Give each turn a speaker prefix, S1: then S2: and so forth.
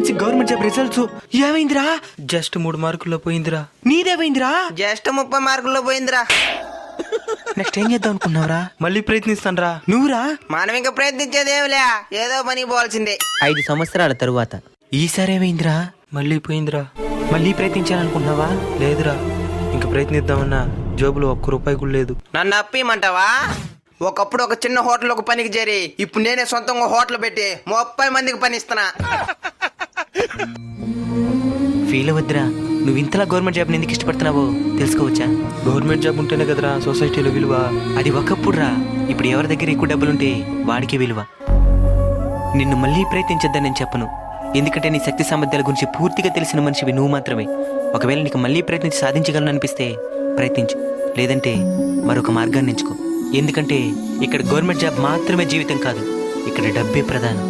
S1: SSLC government job results ఏమైందిరా? Just 3 మార్కుల్లో పోయిందిరా. నీదేమైందిరా?
S2: Just 30 మార్కుల్లో పోయిందిరా.
S1: నెక్స్ట్ ఏం చేద్దాం అనుకున్నావురా? మళ్ళీ ప్రయత్నిస్తానరా. నువ్వురా?
S2: మనం ఇంకా ప్రయత్నించేదేమిలే, ఏదో పని పోవాల్సిందే.
S3: 5 సంవత్సరాల తరువాత
S1: ఈసారి ఏమైందిరా? మళ్ళీ పోయిందిరా. మళ్ళీ ప్రయత్నించాలనుకుంటున్నావా? లేదురా, ఇంకా ప్రయత్నిద్దామన్నా జోబులో 1 రూపాయి కూడా లేదు.
S2: నన్ను అప్పిమంటావా? ఒకప్పుడు ఒక చిన్న హోటల్ ఒక పనికి చేరి ఇప్పుడు నేనే సొంతంగా హోటల్ పెట్టి 30 మందికి పని ఇస్తున్నా.
S1: ఫీల్ అవ్వద్దురా. నువ్వు ఇంతలా గవర్నమెంట్ జాబ్ని ఎందుకు ఇష్టపడుతున్నావో తెలుసుకోవచ్చా? గవర్నమెంట్ జాబ్ ఉంటేనే కదరా సొసైటీలో విలువ. అది ఒకప్పుడు రా. ఇప్పుడు ఎవరి దగ్గర ఎక్కువ డబ్బులుంటే వాడికే విలువ. నిన్ను మళ్ళీ ప్రయత్నించొద్దని నేను చెప్పను, ఎందుకంటే నీ శక్తి సామర్థ్యాల గురించి పూర్తిగా తెలిసిన మనిషివి నువ్వు మాత్రమే. ఒకవేళ నీకు మళ్ళీ ప్రయత్నించి సాధించగలను అనిపిస్తే ప్రయత్నించు, లేదంటే మరొక మార్గాన్ని ఎంచుకో. ఎందుకంటే ఇక్కడ గవర్నమెంట్ జాబ్ మాత్రమే జీవితం కాదు, ఇక్కడ డబ్బే ప్రధానం.